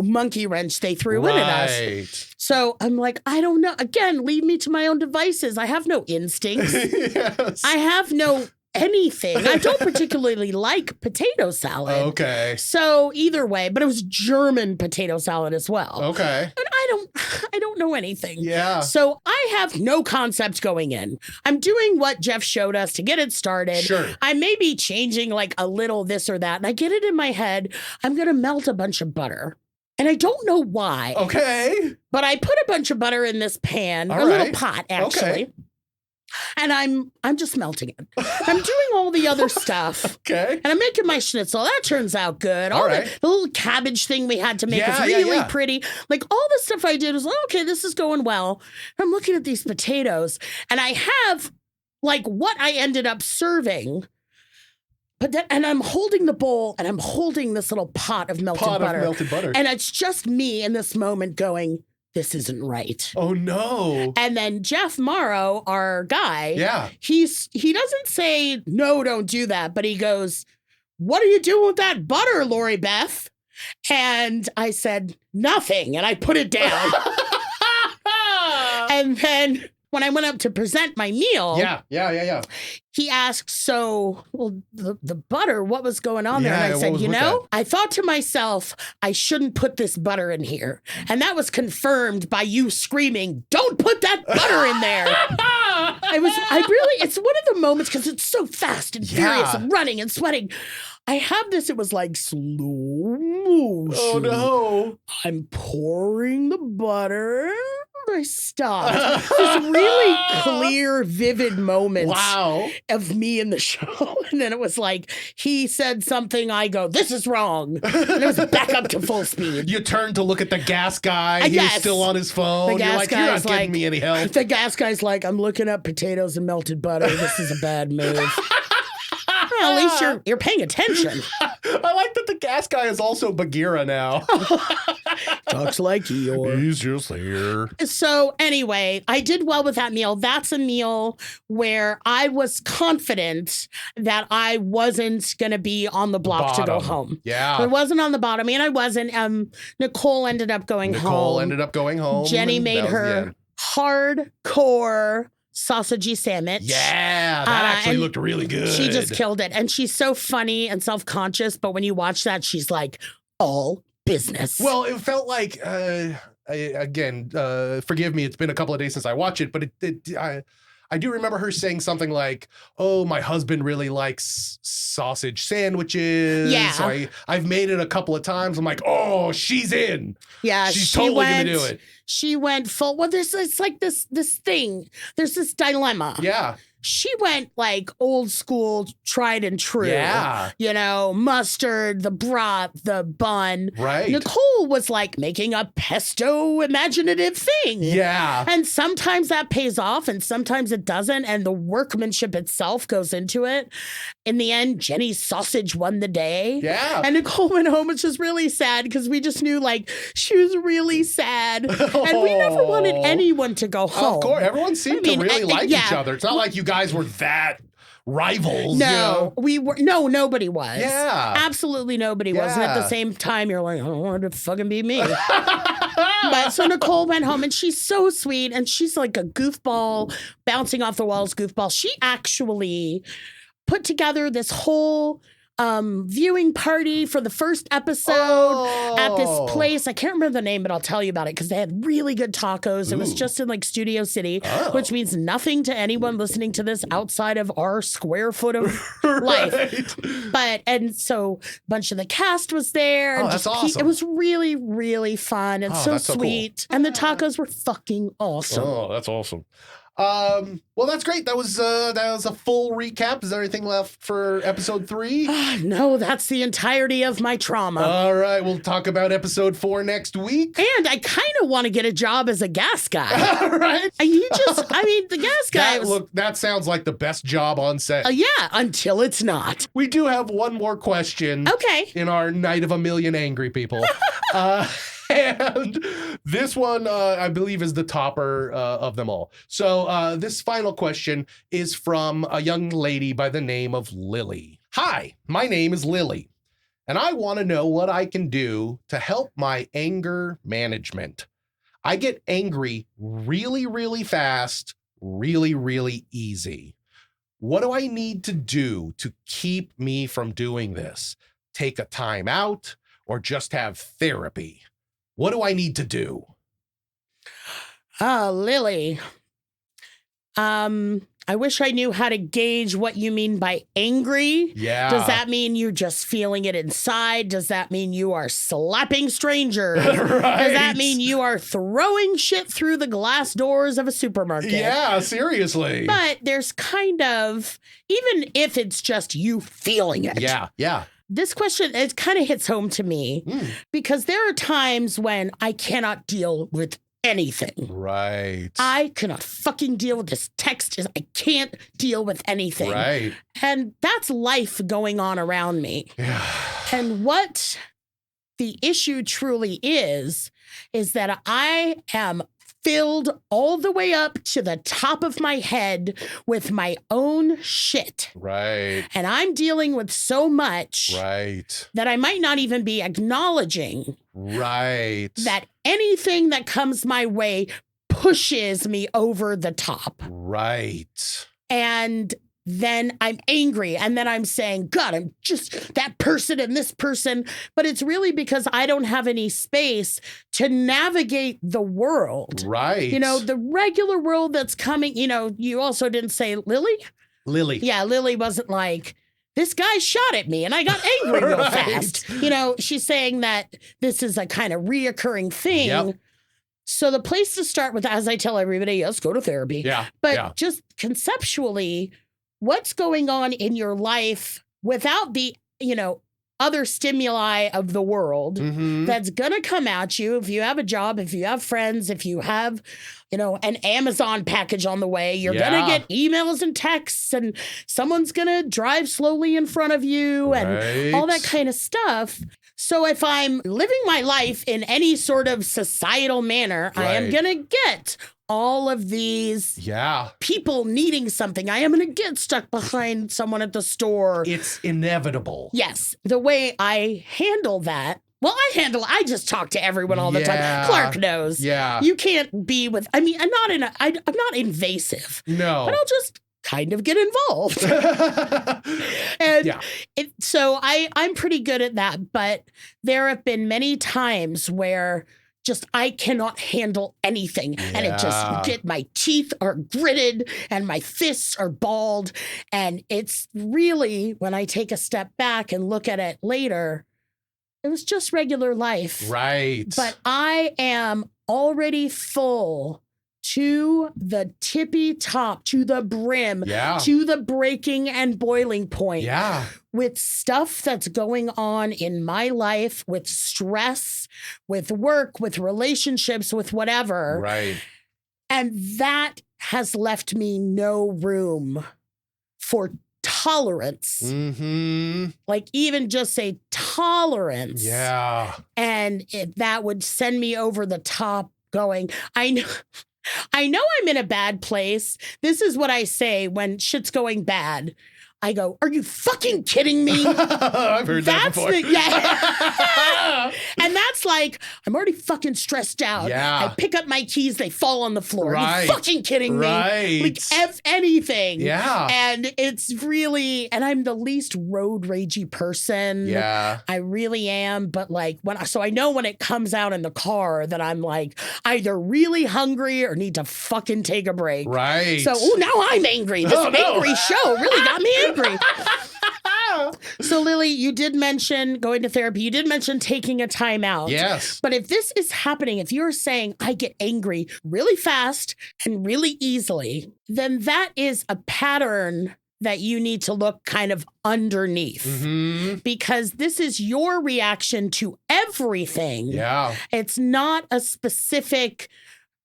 monkey wrench they threw in at us. So I'm like, I don't know. Again, leave me to my own devices. I have no instincts. Yes. I have no anything. I don't particularly like potato salad. Okay. So either way, but it was German potato salad as well. Okay. And I don't know anything. Yeah. So I have no concept going in. I'm doing what Jeff showed us to get it started. Sure. I may be changing a little this or that, and I get it in my head. I'm going to melt a bunch of butter. And I don't know why. Okay. But I put a bunch of butter in this pan, All a little right. pot actually. Okay. And I'm just melting it. I'm doing all the other stuff. Okay. And I'm making my schnitzel. That turns out good. All right. The little cabbage thing we had to make was really pretty. All the stuff I did was, okay, this is going well. I'm looking at these potatoes, and I have what I ended up serving. And I'm holding the bowl, and I'm holding this little pot of melted butter. And it's just me in this moment going, this isn't right. Oh, no. And then Jeff Morrow, our guy, he doesn't say, no, don't do that. But he goes, what are you doing with that butter, Lori Beth? And I said, nothing. And I put it down. And then when I went up to present my meal, he asked, the butter, what was going on there? And I said, I thought to myself, I shouldn't put this butter in here. And that was confirmed by you screaming, don't put that butter in there. It's one of the moments, because it's so fast and furious and running and sweating. I have this, it was slow motion. Oh, no. I'm pouring the butter. I stopped. This really clear, vivid moment of me in the show. And then it was he said something, I go, this is wrong. And it was back up to full speed. You turned to look at the gas guy. He was still on his phone. The gas You're not getting me any help. The gas guy's I'm looking up potatoes and melted butter. This is a bad move. Well, at least you're paying attention. I like that the gas guy is also Bagheera now. Talks like Eeyore. He's just here. So anyway, I did well with that meal. That's a meal where I was confident that I wasn't going to be on the block to go home. Yeah. I wasn't on the bottom, and I wasn't. Nicole ended up going home. Jenny made her hardcore sausagey sandwich. Yeah, that actually looked really good. She just killed it. And she's so funny and self-conscious, but when you watch that, she's all business. Well, it felt forgive me, it's been a couple of days since I watched it, but I do remember her saying something like, oh, my husband really likes sausage sandwiches. Yeah. So I've made it a couple of times. I'm like, oh, she's in. Yeah, She's totally going to do it. She went full. Well, it's like this thing. There's this dilemma. Yeah. She went like old school, tried and true. Yeah. You know, mustard, the broth, the bun. Right. Nicole was like making a pesto imaginative thing. Yeah. And sometimes that pays off and sometimes it doesn't. And the workmanship itself goes into it. In the end, Jenny's sausage won the day. Yeah. And Nicole went home, which was really sad because we just knew like she was really sad. And we never wanted anyone to go home. Of course. Everyone seemed to really like each other. It's not like you guys were that rivals. No, we were. No, nobody was. Yeah. Absolutely nobody was. And at the Yeah. same time, you're like, I don't want it to fucking be me. But so Nicole went home and she's so sweet and she's like a goofball, bouncing off the walls goofball. She actually put together this whole viewing party for the first episode at this place. I can't remember the name, but I'll tell you about it because they had really good tacos. It was Ooh. just in like Studio City, which means nothing to anyone listening to this outside of our square foot of life. And so a bunch of the cast was there. Oh, and that's just awesome. It was really, really fun and so that's so cool. sweet. And the tacos were fucking awesome. Oh, that's awesome. Well, that's great. That was a full recap. Is there anything left for episode 3? No, that's the entirety of my trauma. All right, we'll talk about episode 4 next week. And I kind of want to get a job as a gas guy. All right. The gas guy That sounds like the best job on set. yeah, until it's not. We do have one more question. Okay. In our Night of a Million Angry People. And this one, I believe, is the topper of them all. So this final question is from a young lady by the name of Lily. Hi, my name is Lily, and I want to know what I can do to help my anger management. I get angry really, really fast, really, really easy. What do I need to do to keep me from doing this? Take a time out or just have therapy? What do I need to do? Lily. I wish I knew how to gauge what you mean by angry. Yeah. Does that mean you're just feeling it inside? Does that mean you are slapping strangers? Right. Does that mean you are throwing shit through the glass doors of a supermarket? Yeah, seriously. But there's kind of, even if it's just you feeling it. Yeah. This question, it kind of hits home to me because there are times when I cannot deal with anything. Right. I cannot fucking deal with this text. I can't deal with anything. Right. And that's life going on around me. Yeah. And what the issue truly is that I am filled all the way up to the top of my head with my own shit. Right. And I'm dealing with so much Right. that I might not even be acknowledging Right. that anything that comes my way pushes me over the top. Right. And then I'm angry. And then I'm saying, God, I'm just that person and this person. But it's really because I don't have any space to navigate the world. Right. You know, the regular world that's coming. You know, you also didn't say Lily. Lily. Yeah, Lily wasn't like, this guy shot at me and I got angry real Right. fast. You know, she's saying that this is a kind of reoccurring thing. Yep. So the place to start with, as I tell everybody, yes, go to therapy. Yeah. But yeah. just conceptually, what's going on in your life without the, you know, other stimuli of the world Mhm. that's going to come at you if you have a job, if you have friends, if you have, you know, an Amazon package on the way, you're going to get emails and texts and someone's going to drive slowly in front of you and all that Right. kind of stuff. So if I'm living my life in any sort of societal manner, I am Right. going to get all of these Yeah. people needing something. I am going to get stuck behind someone at the store. It's inevitable. Yes. The way I handle that, I just talk to everyone all the Yeah. time. Clark knows. Yeah. You can't be with, I'm not invasive, No. but I'll just kind of get involved. And Yeah. so I'm pretty good at that, but there have been many times where I cannot handle anything. And it just my teeth are gritted and my fists are balled. And it's really, when I take a step back and look at it later, it was just regular life. Right. But I am already full to the tippy top, to the brim, to the breaking and boiling point. Yeah. With stuff that's going on in my life, with stress, with work, with relationships, with whatever. Right. And that has left me no room for tolerance. Mm-hmm. Like even just say tolerance. Yeah. And that would send me over the top going, I know I'm in a bad place. This is what I say when shit's going bad. I go, are you fucking kidding me? I've heard that before. And that's like, I'm already fucking stressed out. Yeah. I pick up my keys, they fall on the floor. Right. Are you fucking kidding me? Right. Like, anything. Yeah. And it's really, and I'm the least road ragey person. Yeah. I really am. But like, so I know when it comes out in the car that I'm like either really hungry or need to fucking take a break. Right. So, now I'm angry. This angry show really got me angry. So, Lily, you did mention going to therapy. You did mention taking a time out. Yes. But if this is happening, if you're saying I get angry really fast and really easily, then that is a pattern that you need to look kind of underneath. Mm-hmm. Because this is your reaction to everything. Yeah. It's not a specific,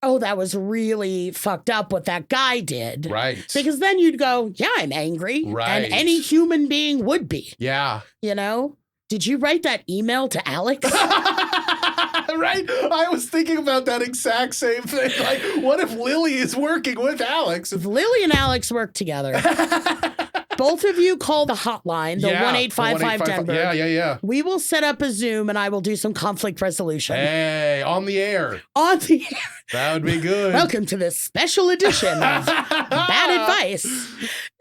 oh, that was really fucked up what that guy did. Right. Because then you'd go, yeah, I'm angry. Right. And any human being would be. Yeah. You know? Did you write that email to Alex? Right? I was thinking about that exact same thing. Like, what if Lily is working with Alex? If Lily and Alex work together, both of you call the hotline, the 1-855 Denberg. Yeah. We will set up a Zoom and I will do some conflict resolution. Hey, on the air. On the air. That would be good. Welcome to this special edition of Bad Advice.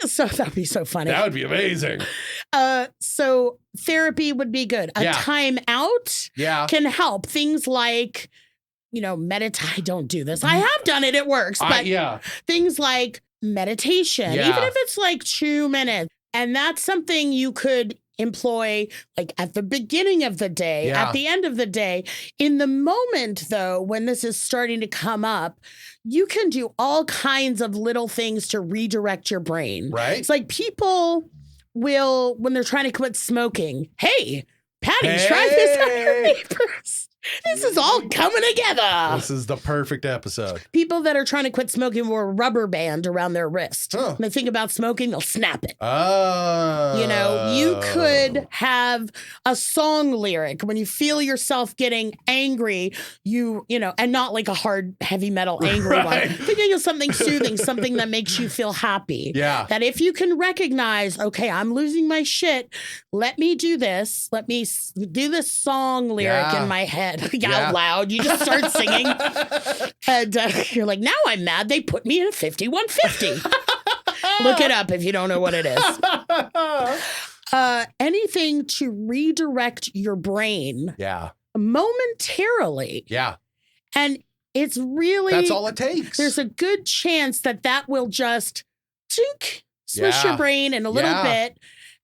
So that'd be so funny. That would be amazing. So therapy would be good. A time out can help. Things like, meditate. I don't do this. I have done it. It works. But things like meditation, even if it's like 2 minutes. And that's something you could employ like at the beginning of the day, at the end of the day. In the moment, though, when this is starting to come up, you can do all kinds of little things to redirect your brain. Right. It's like people will, when they're trying to quit smoking, hey, Patty, try this on your neighbors. This is all coming together. This is the perfect episode. People that are trying to quit smoking wear a rubber band around their wrist. When they think about smoking, they'll snap it. Oh. You could have a song lyric when you feel yourself getting angry, and not like a hard, heavy metal angry one. Thinking of something soothing, something that makes you feel happy. Yeah. That if you can recognize, okay, I'm losing my shit. Let me do this. Let me do this song lyric in my head. Out loud. You just start singing. And you're like, now I'm mad. They put me in a 5150. Look it up if you don't know what it is. Anything to redirect your brain. Yeah. Momentarily. Yeah. And it's really... That's all it takes. There's a good chance that will just swish your brain in a little bit.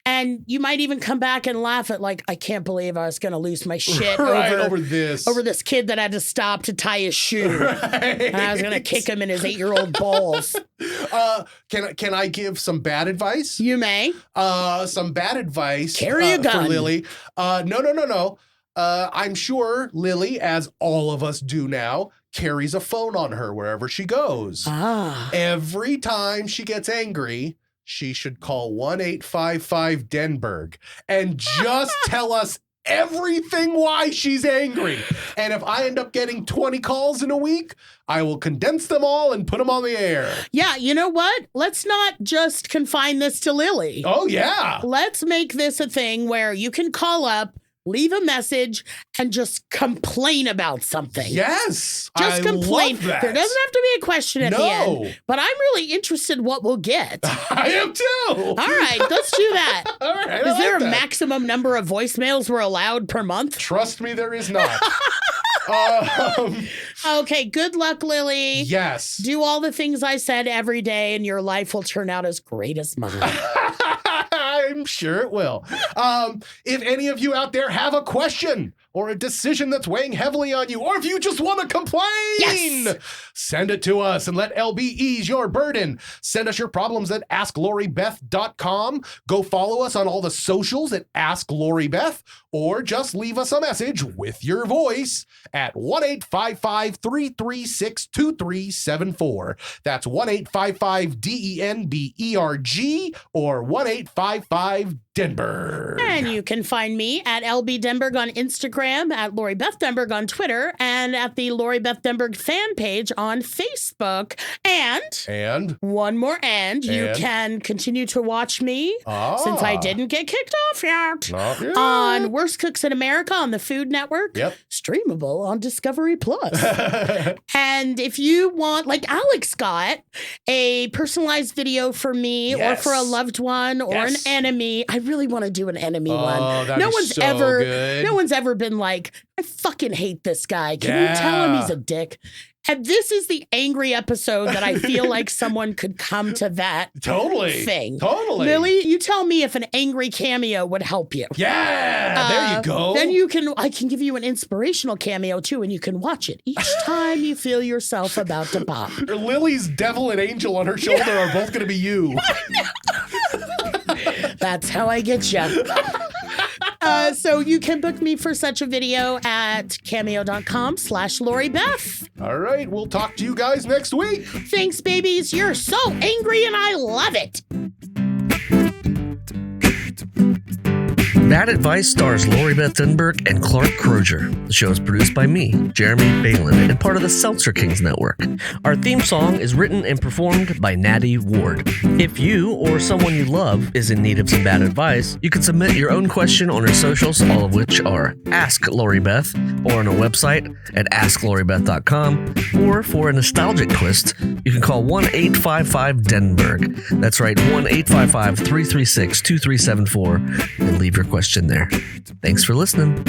And you might even come back and laugh at like, I can't believe I was going to lose my shit over this kid that had to stop to tie his shoe. Right. And I was going to kick him in his 8-year-old balls. Can I give some bad advice? You may. Some bad advice. Carry a gun. For Lily. No. I'm sure Lily, as all of us do now, carries a phone on her wherever she goes. Every time she gets angry, she should call 1-855 Denberg and just tell us everything why she's angry. And if I end up getting 20 calls in a week, I will condense them all and put them on the air. Yeah, you know what? Let's not just confine this to Lily. Oh, yeah. Let's make this a thing where you can call up, leave a message, and just complain about something. Yes. Just complain. Love that. There doesn't have to be a question at the end. But I'm really interested what we'll get. I am too. All right, let's do that. All right. Is there a maximum number of voicemails we're allowed per month? Trust me, there is not. Okay, good luck, Lily. Yes. Do all the things I said every day, and your life will turn out as great as mine. I'm sure it will. If any of you out there have a question or a decision that's weighing heavily on you, or if you just want to complain, send it to us and let LB ease your burden. Send us your problems at AskLoriBeth.com. Go follow us on all the socials at AskLoriBeth, or just leave us a message with your voice at 1-855-336-2374. That's 1-855-DENBERG or 1-855-Denberg. And you can find me at LB Denberg on Instagram, at Lori Beth Denberg on Twitter, and at the Lori Beth Denberg fan page on Facebook. And one more you can continue to watch me, since I didn't get kicked off yet, on Worst Cooks in America on the Food Network. Yep. Streamable on Discovery Plus. And if you want, like Alex got a personalized video for me or for a loved one or an enemy, I really want to do an enemy one. No one's ever been like, I fucking hate this guy. Can you tell him he's a dick? And this is the angry episode that I feel like someone could come to that thing. Totally. Lily, you tell me if an angry cameo would help you. Yeah, there you go. Then I can give you an inspirational cameo too, and you can watch it each time you feel yourself about to pop. Lily's devil and angel on her shoulder are both going to be you. That's how I get you. So you can book me for such a video at cameo.com/LoriBeth. All right, we'll talk to you guys next week. Thanks, babies. You're so angry and I love it. Bad Advice stars Lori Beth Denberg and Clark Crozer. The show is produced by me, Jeremy Balon, and part of the Seltzer Kings network. Our theme song is written and performed by Natty Ward. If you or someone you love is in need of some bad advice, you can submit your own question on our socials, all of which are Ask Lori Beth, or on our website at AskLoriBeth.com, or for a nostalgic twist, you can call 1-855-DENBERG. That's right, 1-855-336-2374, and leave your question there. Thanks for listening.